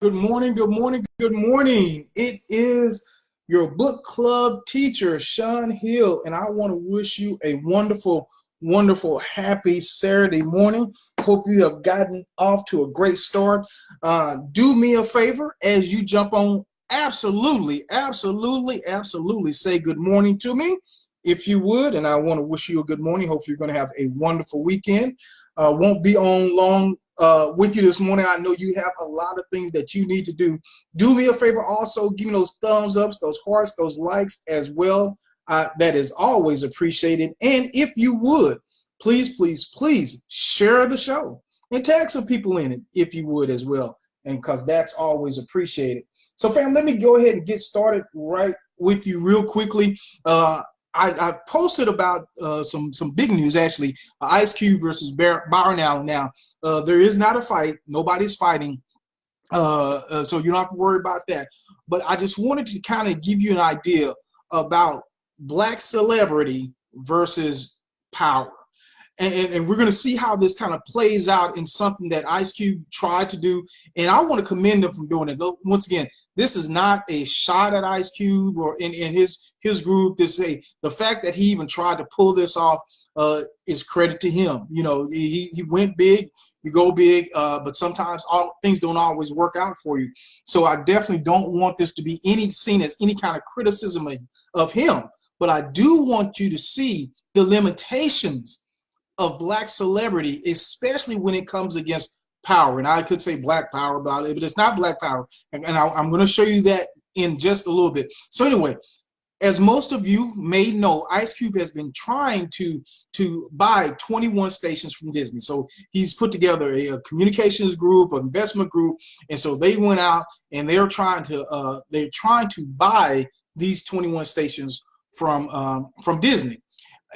Good morning, good morning, good morning. It is your book club teacher, Sean Hill, and I want to wish you a wonderful, wonderful, happy Saturday morning. Hope you have gotten off to a great start. Do me a favor as you jump on. Absolutely, absolutely, absolutely say good morning to me if you would. And I want to wish you a good morning. Hopefully, you're going to have a wonderful weekend. Won't be on long with you this morning. I know you have a lot of things that you need to do. Do me a favor also, give me those thumbs ups, those hearts, those likes as well. That is always appreciated. And if you would, please, please, please share the show and tag some people in it if you would as well. And because that's always appreciated. So fam, let me go ahead and get started right with you real quickly. I posted about some big news actually. Ice Cube versus Byron Allen. Now there is not a fight. Nobody's fighting, so you don't have to worry about that. But I just wanted to kind of give you an idea about black celebrity versus power. And we're going to see how this kind of plays out in something that Ice Cube tried to do. And I want to commend him for doing it. Though, once again, this is not a shot at Ice Cube or in his group. The fact that he even tried to pull this off is credit to him. You know, he went big, you go big, but sometimes things don't always work out for you. So I definitely don't want this to be seen as any kind of criticism of him. But I do want you to see the limitations of black celebrity, especially when it comes against power. And I could say black power about it, but it's not black power. And I'm going to show you that in just a little bit. So anyway, as most of you may know, Ice Cube has been trying to buy 21 stations from Disney. So he's put together a communications group, an investment group, and so they went out and they're trying to buy these 21 stations from Disney.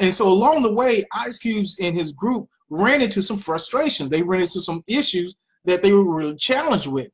And so along the way, Ice Cube's and his group ran into some frustrations. They ran into some issues that they were really challenged with.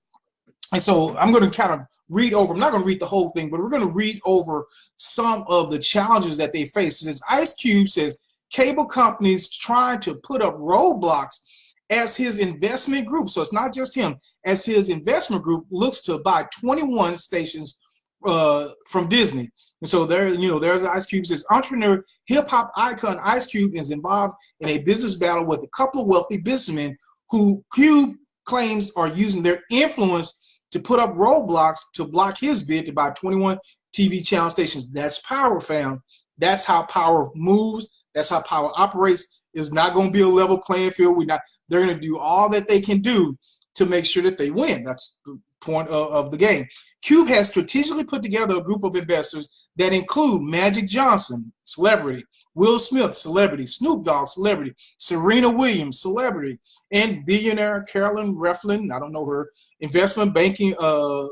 And so I'm going to kind of read over. I'm not going to read the whole thing, but we're going to read over some of the challenges that they face. It says Ice Cube says cable companies trying to put up roadblocks as his investment group. So it's not just him. As his investment group looks to buy 21 stations from Disney. And so there's Ice Cube. Says entrepreneur, hip hop icon Ice Cube is involved in a business battle with a couple of wealthy businessmen who Cube claims are using their influence to put up roadblocks to block his bid to buy 21 TV channel stations. That's power, fam. That's how power moves. That's how power operates. It's not going to be a level playing field. They're going to do all that they can do to make sure that they win. That's the point of the game. Cube has strategically put together a group of investors that include Magic Johnson, celebrity, Will Smith, celebrity, Snoop Dogg, celebrity, Serena Williams, celebrity, and billionaire Carolyn Reflin, I don't know her, investment banking, the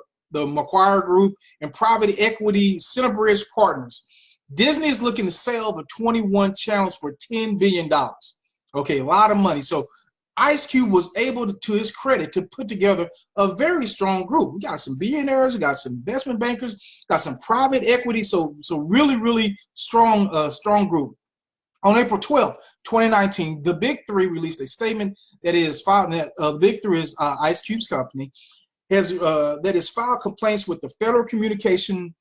Macquarie Group, and private equity Centerbridge Partners. Disney is looking to sell the 21 channels for $10 billion. Okay, a lot of money. So Ice Cube was able to his credit, to put together a very strong group. We got some billionaires, we got some investment bankers, got some private equity. So really, really strong group. On April 12th, 2019, the Big Three released a statement that is filed. The Big Three is Ice Cube's company, that has filed complaints with the Federal Communication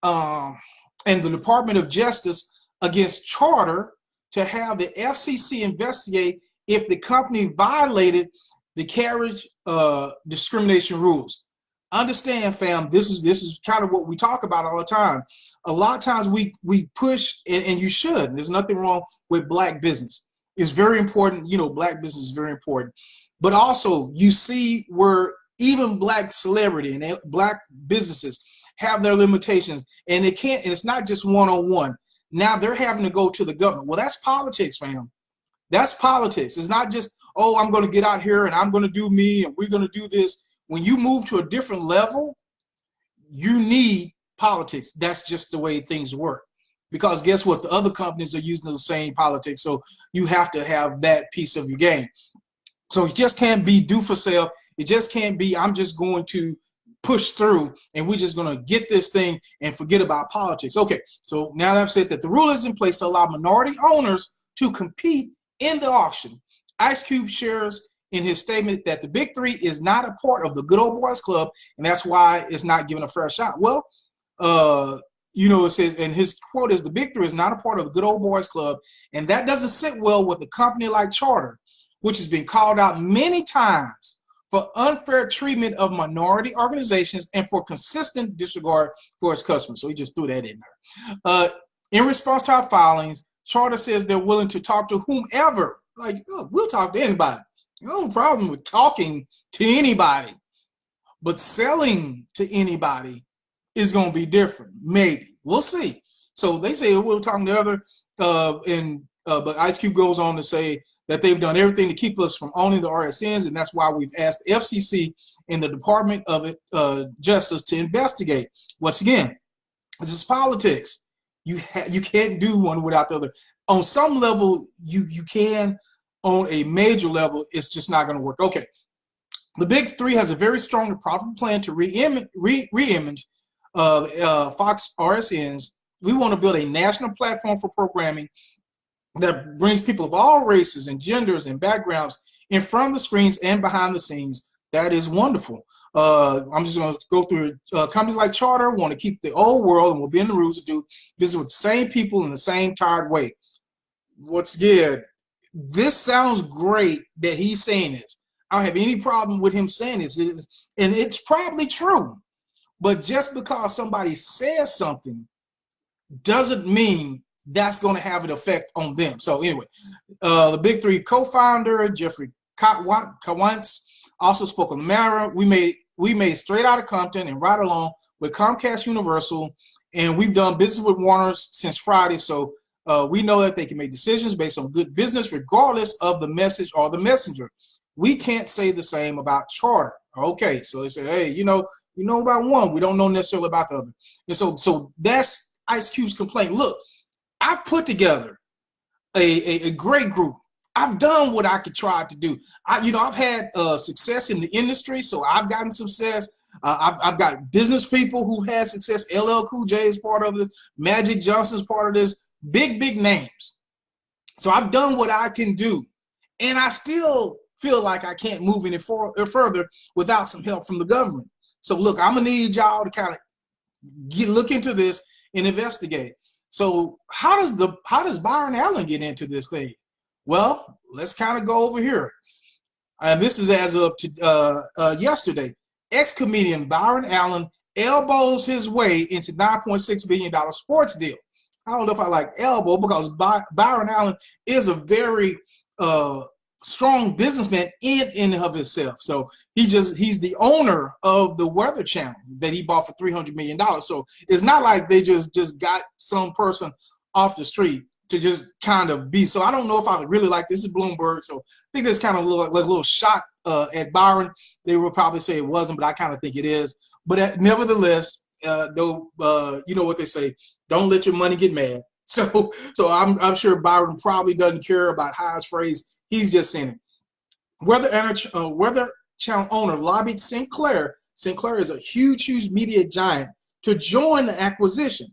and the Department of Justice against Charter to have the FCC investigate if the company violated the carriage discrimination rules. Understand, fam, this is kind of what we talk about all the time. A lot of times we push, and you should. There's nothing wrong with black business. It's very important. You know, black business is very important. But also, you see where even black celebrity and black businesses have their limitations, and and it's not just one-on-one. Now they're having to go to the government. Well, that's politics, fam. That's politics. It's not just, oh, I'm going to get out here and I'm going to do me and we're going to do this. When you move to a different level, you need politics. That's just the way things work. Because guess what? The other companies are using the same politics. So you have to have that piece of your game. So it just can't be do for sale. It just can't be, I'm just going to push through and we're just going to get this thing and forget about politics. Okay, so now that I've said that, the rule is in place to allow minority owners to compete in the auction. Ice Cube shares in his statement that the Big Three is not a part of the good old boys club, and that's why it's not given a fair shot. Well, it says, and his quote is, the Big Three is not a part of the good old boys club, and that doesn't sit well with a company like Charter, which has been called out many times for unfair treatment of minority organizations and for consistent disregard for its customers. So he just threw that in there. In response to our filings, Charter says they're willing to talk to whomever. Like, look, we'll talk to anybody. No problem with talking to anybody, but selling to anybody is going to be different. Maybe we'll see. So they say we're talking to other, but Ice Cube goes on to say that they've done everything to keep us from owning the RSNs, and that's why we've asked the FCC and the Department of Justice to investigate. Once again, this is politics. You can't do one without the other. On some level, you can. On a major level, it's just not going to work. Okay, the Big Three has a very strong and profitable plan to re-image Fox RSNs. We want to build a national platform for programming that brings people of all races and genders and backgrounds in front of the screens and behind the scenes. That is wonderful. I'm just going to go through companies like Charter want to keep the old world and will bend the rules to do business with the same people in the same tired way. What's good? This sounds great that he's saying this. I don't have any problem with him saying this, and it's probably true. But just because somebody says something doesn't mean that's going to have an effect on them. So anyway, the Big Three co-founder Jeffrey Kawantz also spoke on the matter. We made Straight Outta Compton and Ride Along with Comcast Universal, and we've done business with Warner's since Friday. So we know that they can make decisions based on good business, regardless of the message or the messenger. We can't say the same about Charter. Okay, so they say, hey, you know about one, we don't know necessarily about the other. And so that's Ice Cube's complaint. Look, I've put together a great group. I've done what I could try to do. I've had success in the industry, so I've gotten success. I've got business people who had success. LL Cool J is part of this. Magic Johnson's part of this. Big names. So I've done what I can do, and I still feel like I can't move any further without some help from the government. So look, I'm gonna need y'all to kind of look into this and investigate. So how does Byron Allen get into this thing? Well, let's kind of go over here. And this is as of yesterday. Ex-comedian Byron Allen elbows his way into $9.6 billion sports deal. I don't know if I like elbow, because Byron Allen is a very strong businessman in and of himself. So he's the owner of the Weather Channel that he bought for $300 million. So it's not like they just got some person off the street to just kind of be. So I don't know if I really like this. Is Bloomberg. So I think there's kind of a little shot at Byron. They will probably say it wasn't, but I kind of think it is. But nevertheless, though, you know what they say, don't let your money get mad. So I'm sure Byron probably doesn't care about how it's phrased. He's just saying it. Weather Channel owner lobbied Sinclair. Sinclair is a huge media giant to join the acquisition.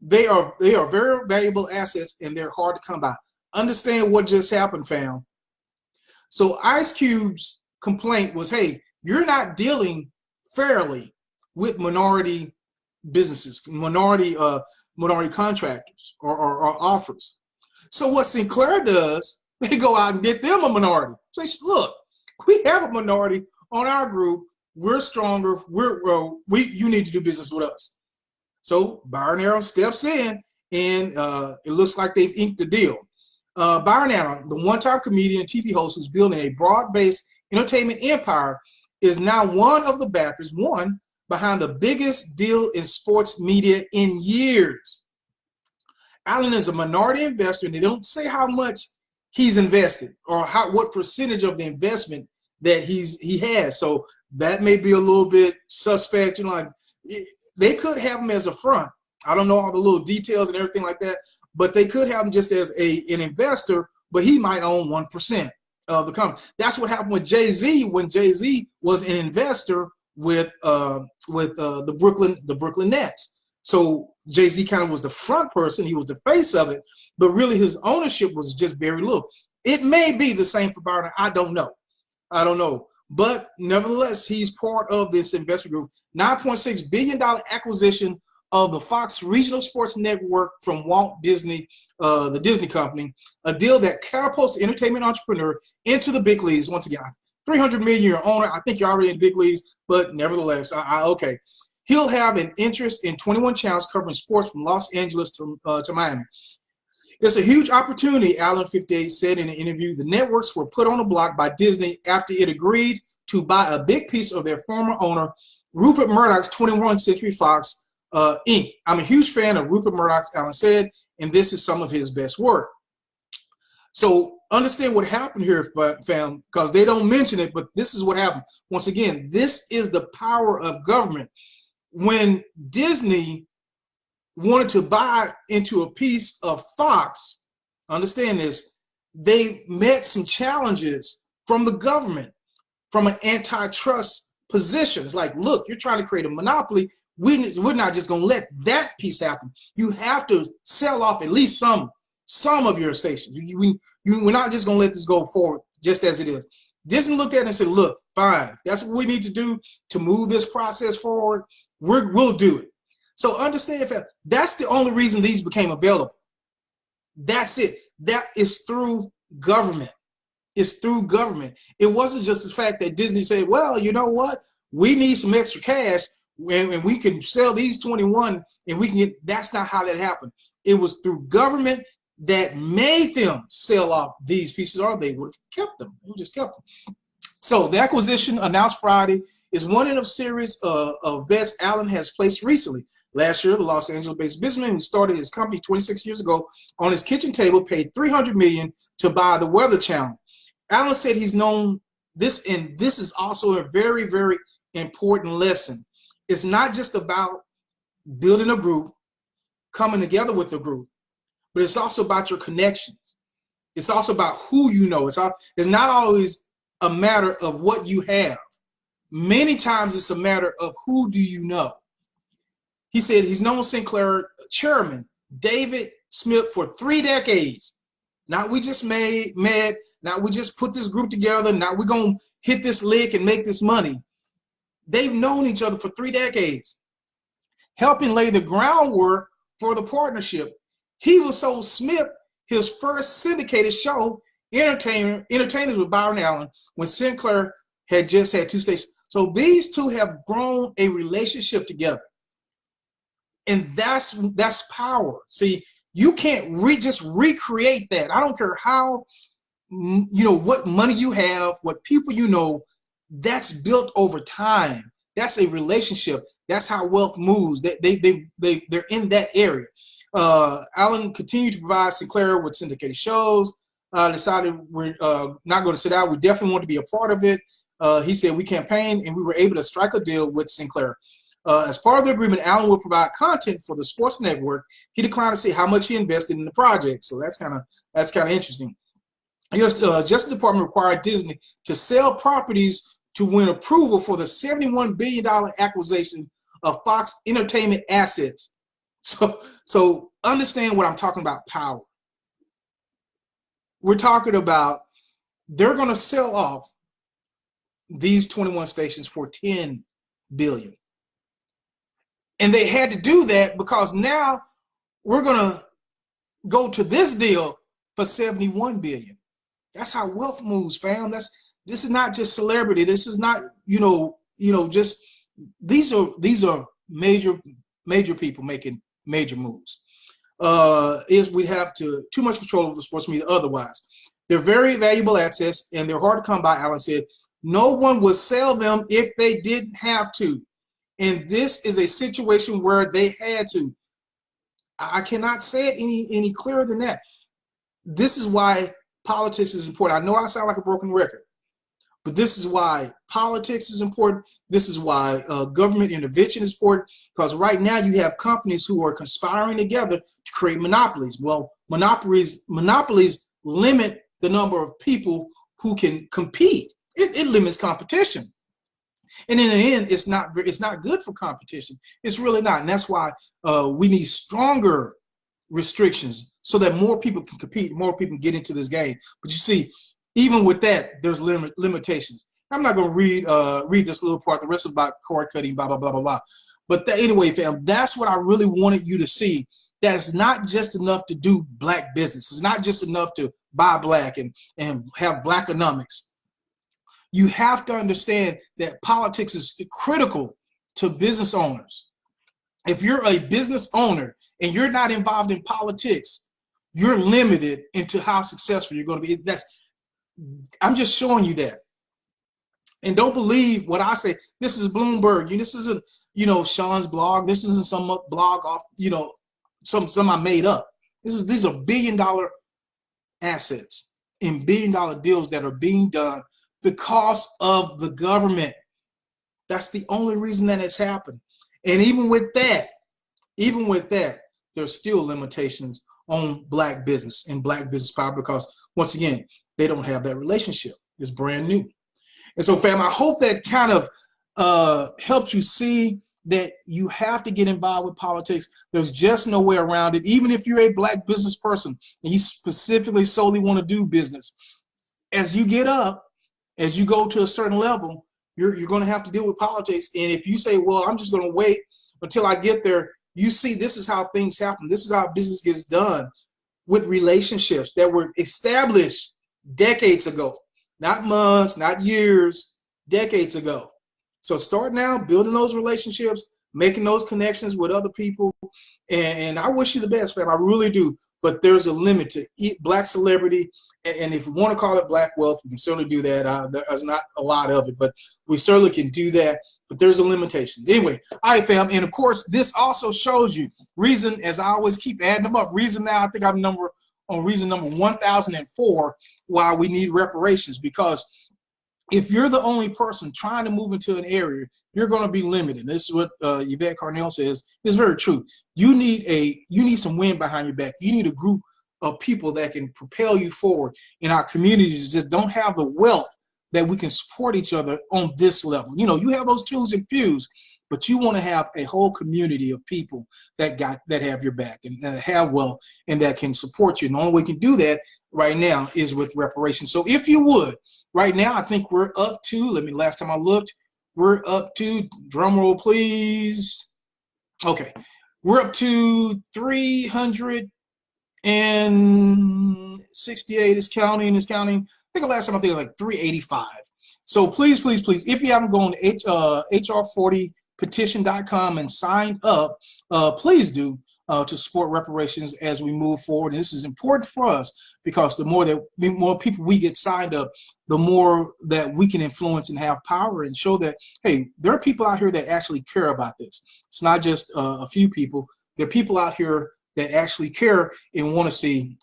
They are very valuable assets, and they're hard to come by. Understand what just happened, fam. So Ice Cube's complaint was, hey, you're not dealing fairly with minority businesses, minority contractors or offers. So what Sinclair does, they go out and get them a minority. Say, look, we have a minority on our group. We're stronger. You need to do business with us. So Byron Allen steps in, and it looks like they've inked the deal. Byron Allen, the one-time comedian and TV host who's building a broad-based entertainment empire, is now one of the backers, behind the biggest deal in sports media in years. Allen is a minority investor, and they don't say how much he's invested or what percentage of the investment that he has. So that may be a little bit suspect. Like they could have him as a front. I don't know all the little details and everything like that, but they could have him just as an investor, but he might own 1% of the company. That's what happened with Jay-Z when Jay-Z was an investor with the Brooklyn Nets. So Jay-Z kind of was the front person. He was the face of it, but really his ownership was just very little. It may be the same for Byron. I don't know. I don't know. But nevertheless, he's part of this investment group. $9.6 billion acquisition of the Fox Regional Sports Network from Walt Disney, the Disney company, a deal that catapults the entertainment entrepreneur into the big leagues. Once again, 300 million year owner. I think you're already in the big leagues, but nevertheless, okay. He'll have an interest in 21 channels covering sports from Los Angeles to Miami. It's a huge opportunity, Allen 58 said in an interview. The networks were put on the block by Disney after it agreed to buy a big piece of their former owner, Rupert Murdoch's 21st Century Fox, Inc. I'm a huge fan of Rupert Murdoch, Allen said, and this is some of his best work. So understand what happened here, fam, because they don't mention it, but this is what happened. Once again, this is the power of government. When Disney wanted to buy into a piece of Fox, understand this, they met some challenges from the government, from an antitrust position. It's like, look, you're trying to create a monopoly. We're not just going to let that piece happen. You have to sell off at least some of your stations. We're not just going to let this go forward just as it is. Disney looked at it and said, look, fine, that's what we need to do to move this process forward. We'll do it. So understand that that's the only reason these became available. That's it. That is through government. It's through government. It wasn't just the fact that Disney said, well, you know what? We need some extra cash and we can sell these 21 and we can get, that's not how that happened. It was through government that made them sell off these pieces, or they would have kept them. They just kept them. So the acquisition announced Friday is one in a series of bets Allen has placed recently. Last year, the Los Angeles-based businessman who started his company 26 years ago on his kitchen table paid $300 million to buy the Weather Channel. Allen said he's known this, and this is also a very, very important lesson. It's not just about building a group, coming together with a group, but it's also about your connections. It's also about who you know. It's not always a matter of what you have. Many times it's a matter of who do you know. He said he's known Sinclair chairman David Smith for 3 decades. Now we just met. Now we just put this group together. Now we're going to hit this lick and make this money. They've known each other for 3 decades, helping lay the groundwork for the partnership. He was sold Smith his first syndicated show, Entertainers with Byron Allen, when Sinclair had just had 2 stations. So these two have grown a relationship together. And that's power. See, you can't just recreate that. I don't care how, what money you have, what people you know, that's built over time. That's a relationship. That's how wealth moves. They're in that area. Allen continued to provide Sinclair with syndicated shows. Decided we're not going to sit out. We definitely want to be a part of it. He said we campaigned and we were able to strike a deal with Sinclair. As part of the agreement, Allen will provide content for the sports network. He declined to say how much he invested in the project, so that's kind of interesting. Justice Department required Disney to sell properties to win approval for the $71 billion acquisition of Fox Entertainment assets. So understand what I'm talking about. Power. We're talking about they're going to sell off these 21 stations for $10 billion. And they had to do that because now we're going to go to this deal for $71 billion. That's how wealth moves, fam. This is not just celebrity. This is not, just these are major people making major moves. We have too much control over the sports media otherwise. They're very valuable assets and they're hard to come by, Allen said. No one would sell them if they didn't have to. And this is a situation where they had to. I cannot say it any clearer than that. This is why politics is important. I know I sound like a broken record, but this is why politics is important. This is why government intervention is important, because right now you have companies who are conspiring together to create monopolies. Well, monopolies limit the number of people who can compete. It limits competition. And in the end, it's not good for competition. It's really not. And that's why we need stronger restrictions so that more people can compete, more people can get into this game. But you see, Even with that, there's limitations. I'm not going to read this little part. The rest is about cord cutting, blah, blah, blah, blah, blah. But anyway, fam, that's what I really wanted you to see. That it's not just enough to do black business. It's not just enough to buy black and have blackonomics. You have to understand that politics is critical to business owners. If you're a business owner and you're not involved in politics, you're limited into how successful you're going to be. I'm just showing you that. And don't believe what I say. This is Bloomberg. This isn't, Sean's blog. This isn't some blog off, some I made up. These are billion-dollar assets and billion-dollar deals that are being done because of the government. That's the only reason that has happened. And even with that, there's still limitations on black business and black business power because, once again, they don't have that relationship. It's brand new. And so, fam, I hope that kind of helps you see that you have to get involved with politics. There's just no way around it. Even if you're a black business person and you specifically solely want to do business, as you get up, as you go to a certain level, you're going to have to deal with politics. And if you say, well, I'm just going to wait until I get there, you see, this is how things happen. This is how business gets done with relationships that were established decades ago, not months, not years, decades ago. So start now building those relationships, making those connections with other people. And I wish you the best, fam. I really do. But there's a limit to black celebrity. And if you want to call it black wealth, we can certainly do that. There's not a lot of it, but we certainly can do that. But there's a limitation. Anyway, all right, fam. And of course, this also shows you reason, as I always keep adding them up. Reason now, I think I'm on reason number 1004 why we need reparations. Because if you're the only person trying to move into an area, you're going to be limited. This is what Yvette Carnell says. It's very true. You need some wind behind your back. You need a group of people that can propel you forward. In our communities that don't have the wealth that we can support each other on this level. You have those tools infused, but you want to have a whole community of people that have your back and have wealth and that can support you. And the only way we can do that right now is with reparations. So if you would, right now, I think we're up to, last time I looked, we're up to, drum roll please. Okay, we're up to 368 is counting. I think the last time I think it was like 385. So please, please, please, if you haven't gone to hr40petition.com and signed up, please do to support reparations as we move forward. And this is important for us because the more people we get signed up, the more that we can influence and have power and show that, hey, there are people out here that actually care about this. It's not just a few people. There are people out here that actually care and want to see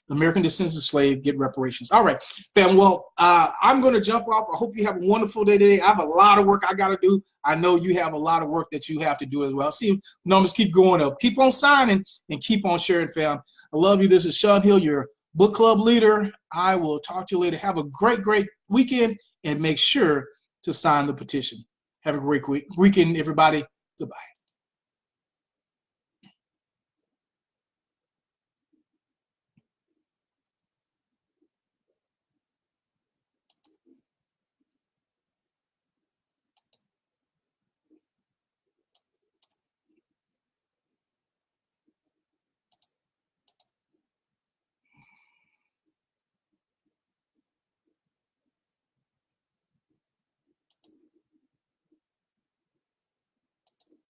American descendants of slaves get reparations. All right, fam. Well, I'm going to jump off. I hope you have a wonderful day today. I have a lot of work I got to do. I know you have a lot of work that you have to do as well. See, numbers keep going up. Keep on signing and keep on sharing, fam. I love you. This is Sean Hill, your book club leader. I will talk to you later. Have a great, great weekend and make sure to sign the petition. Have a great weekend, everybody. Goodbye.